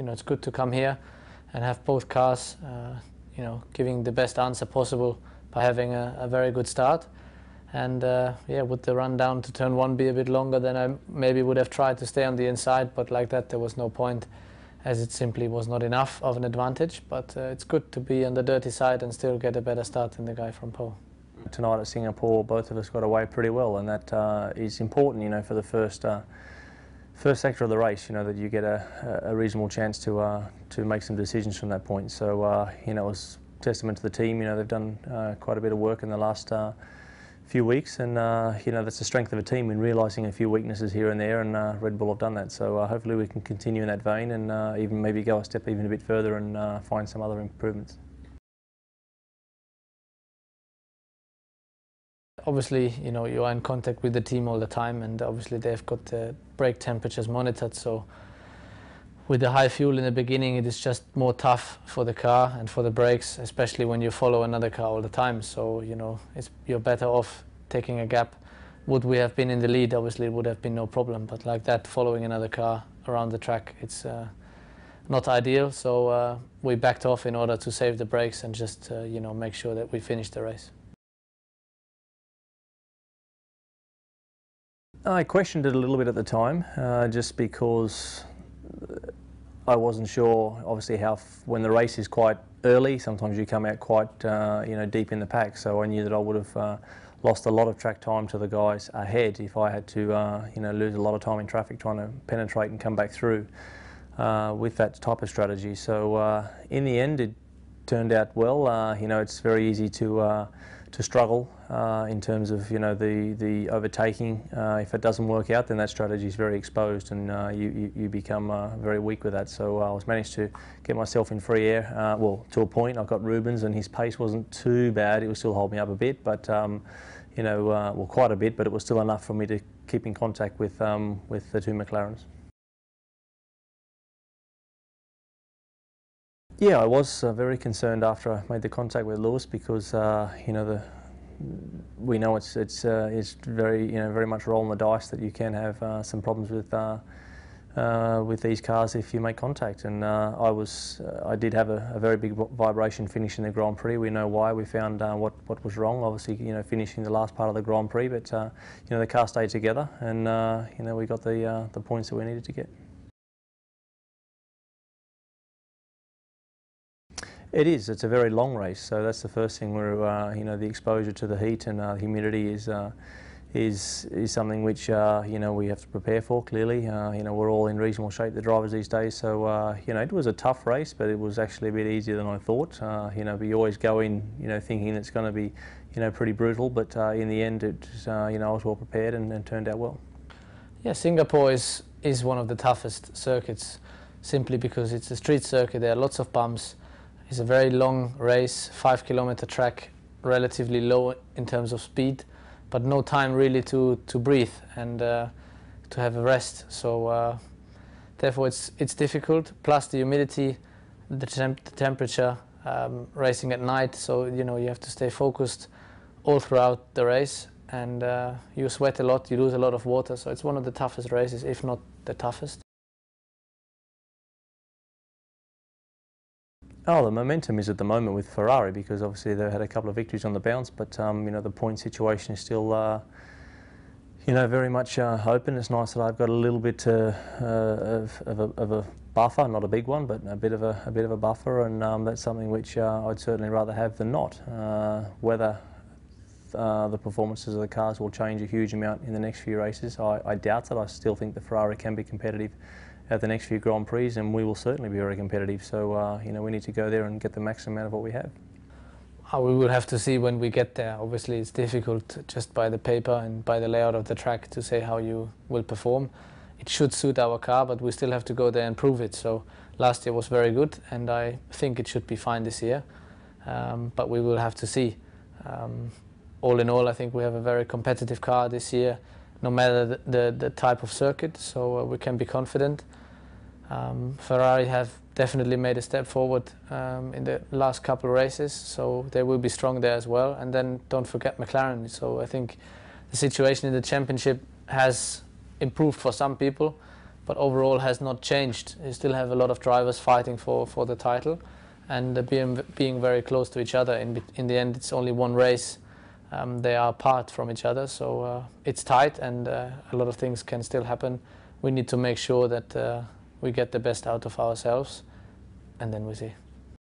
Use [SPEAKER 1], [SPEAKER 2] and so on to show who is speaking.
[SPEAKER 1] it's good to come here and have both cars, giving the best answer possible by having a very good start. And yeah, would the run down to turn 1 be a bit longer, then I maybe would have tried to stay on the inside, but like that there was no point, as it simply was not enough of an advantage. But it's good to be on the dirty side and still get a better start than the guy from pole.
[SPEAKER 2] Tonight at Singapore, both of us got away pretty well, and that is important, for the first sector of the race, that you get a reasonable chance to make some decisions from that point. So, it was testament to the team. They've done quite a bit of work in the last few weeks, and that's the strength of a team in realising a few weaknesses here and there, and Red Bull have done that. So hopefully we can continue in that vein, and even maybe go a step even a bit further and find some other improvements.
[SPEAKER 1] Obviously, you are in contact with the team all the time, and obviously they've got the brake temperatures monitored, so with the high fuel in the beginning, it is just more tough for the car and for the brakes, especially when you follow another car all the time. So, you're better off taking a gap. Would we have been in the lead, obviously it would have been no problem, but like that, following another car around the track, it's not ideal. So we backed off in order to save the brakes and just, make sure that we finish the race.
[SPEAKER 2] I questioned it a little bit at the time, just because I wasn't sure, obviously, when the race is quite early, sometimes you come out quite, deep in the pack. So I knew that I would have lost a lot of track time to the guys ahead if I had to, lose a lot of time in traffic trying to penetrate and come back through with that type of strategy. So in the end, it turned out well. It's very easy to struggle in terms of the overtaking. If it doesn't work out, then that strategy is very exposed, and you become very weak with that. So I was managed to get myself in free air. Well, to a point. I got Rubens, and his pace wasn't too bad. It was still holding me up a bit, but well, quite a bit. But it was still enough for me to keep in contact with the two McLarens. Yeah, I was very concerned after I made the contact with Lewis, because we know it's very much rolling the dice that you can have some problems with these cars if you make contact. And I did have a very big vibration finishing the Grand Prix. We know why. We found what was wrong. Obviously, finishing the last part of the Grand Prix, but the car stayed together, and we got the points that we needed to get. It is. It's a very long race, so that's the first thing. Where the exposure to the heat and humidity is something which we have to prepare for. Clearly, we're all in reasonable shape, the drivers these days. So it was a tough race, but it was actually a bit easier than I thought. But you always go in, thinking it's going to be, pretty brutal. But in the end, I was well prepared and turned out well.
[SPEAKER 1] Yeah, Singapore is one of the toughest circuits, simply because it's a street circuit. There are lots of bumps. It's a very long race, 5-kilometer track, relatively low in terms of speed, but no time really to breathe and to have a rest. So therefore it's difficult. Plus the humidity, the temperature, racing at night. So you have to stay focused all throughout the race, and you sweat a lot, you lose a lot of water. So it's one of the toughest races, if not the toughest.
[SPEAKER 2] Oh, the momentum is at the moment with Ferrari, because obviously they've had a couple of victories on the bounce, but the point situation is still very much open. It's nice that I've got a little bit of a buffer, not a big one, but a bit of a buffer, and that's something which I'd certainly rather have than not. Whether the performances of the cars will change a huge amount in the next few races, I doubt that. I still think the Ferrari can be competitive at the next few Grand Prix, and we will certainly be very competitive. So we need to go there and get the maximum out of what we have.
[SPEAKER 1] We will have to see when we get there. Obviously it's difficult just by the paper and by the layout of the track to say how you will perform. It should suit our car, but we still have to go there and prove it. So last year was very good, and I think it should be fine this year, but we will have to see. All in all, I think we have a very competitive car this year, no matter the type of circuit, so we can be confident. Ferrari have definitely made a step forward in the last couple of races, so they will be strong there as well. And then don't forget McLaren. So I think the situation in the championship has improved for some people, but overall has not changed. You still have a lot of drivers fighting for the title, and being very close to each other. In the end, it's only one race. They are apart from each other, so it's tight, and a lot of things can still happen. We need to make sure that we get the best out of ourselves, and then we see.